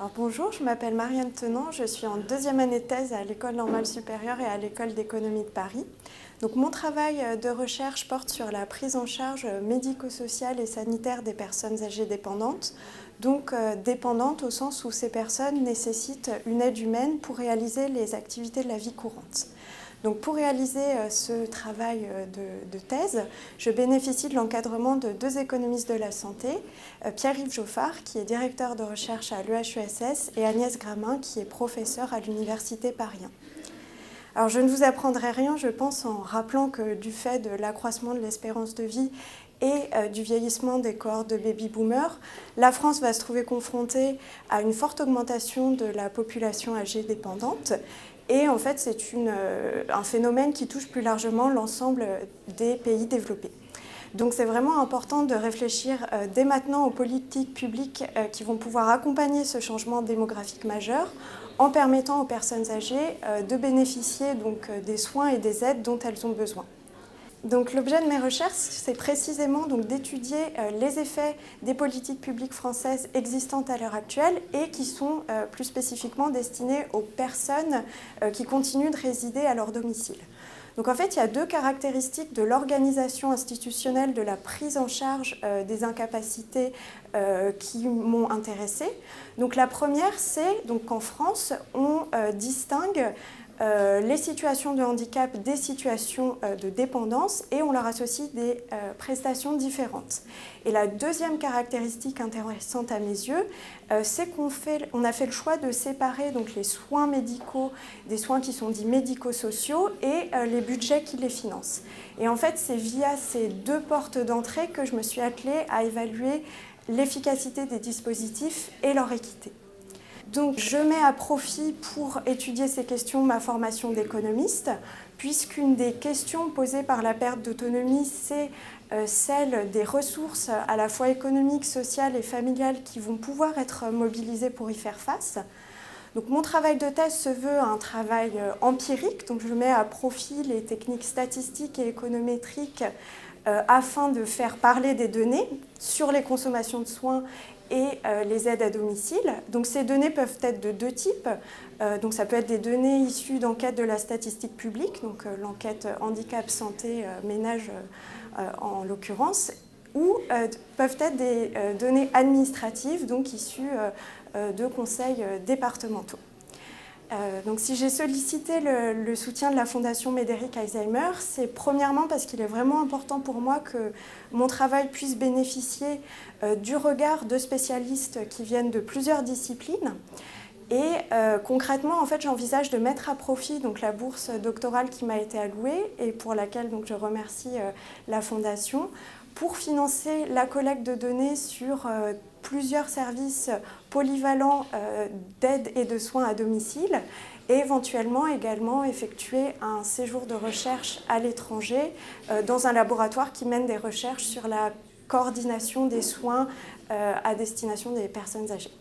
Alors bonjour, je m'appelle Marianne Tenant, je suis en deuxième année de thèse à l'École normale supérieure et à l'École d'économie de Paris. Donc mon travail de recherche porte sur la prise en charge médico-sociale et sanitaire des personnes âgées dépendantes. Donc dépendantes au sens où ces personnes nécessitent une aide humaine pour réaliser les activités de la vie courante. Donc pour réaliser ce travail de thèse, je bénéficie de l'encadrement de deux économistes de la santé, Pierre-Yves Joffard, qui est directeur de recherche à l'EHESS, et Agnès Gramin, qui est professeure à l'Université Paris 1. Alors je ne vous apprendrai rien, je pense, en rappelant que du fait de l'accroissement de l'espérance de vie et du vieillissement des cohortes de baby-boomers, la France va se trouver confrontée à une forte augmentation de la population âgée dépendante. Et en fait, c'est un phénomène qui touche plus largement l'ensemble des pays développés. Donc c'est vraiment important de réfléchir dès maintenant aux politiques publiques qui vont pouvoir accompagner ce changement démographique majeur en permettant aux personnes âgées de bénéficier donc, des soins et des aides dont elles ont besoin. Donc, l'objet de mes recherches, c'est précisément d'étudier les effets des politiques publiques françaises existantes à l'heure actuelle et qui sont plus spécifiquement destinées aux personnes qui continuent de résider à leur domicile. Donc en fait, il y a deux caractéristiques de l'organisation institutionnelle de la prise en charge des incapacités qui m'ont intéressée. Donc la première, c'est qu'en France, on distingue les situations de handicap des situations de dépendance et on leur associe des prestations différentes. Et la deuxième caractéristique intéressante à mes yeux, c'est qu'on a fait le choix de séparer donc, les soins médicaux des soins qui sont dits médico-sociaux et les budgets qui les financent. Et en fait, c'est via ces deux portes d'entrée que je me suis attelée à évaluer l'efficacité des dispositifs et leur équité. Donc je mets à profit pour étudier ces questions ma formation d'économiste, puisqu'une des questions posées par la perte d'autonomie, c'est celle des ressources à la fois économiques, sociales et familiales qui vont pouvoir être mobilisées pour y faire face. Donc mon travail de thèse se veut un travail empirique, donc je mets à profit les techniques statistiques et économétriques afin de faire parler des données sur les consommations de soins et les aides à domicile. Donc ces données peuvent être de deux types. Donc ça peut être des données issues d'enquêtes de la statistique publique, donc l'enquête handicap, santé, ménage en l'occurrence, ou peuvent être des données administratives, donc issues de conseils départementaux. Donc si j'ai sollicité le soutien de la Fondation Médéric Alzheimer, c'est premièrement parce qu'il est vraiment important pour moi que mon travail puisse bénéficier du regard de spécialistes qui viennent de plusieurs disciplines. Et concrètement, en fait, j'envisage de mettre à profit donc, la bourse doctorale qui m'a été allouée et pour laquelle donc, je remercie la Fondation pour financer la collecte de données sur plusieurs services polyvalents d'aide et de soins à domicile et éventuellement également effectuer un séjour de recherche à l'étranger dans un laboratoire qui mène des recherches sur la coordination des soins à destination des personnes âgées.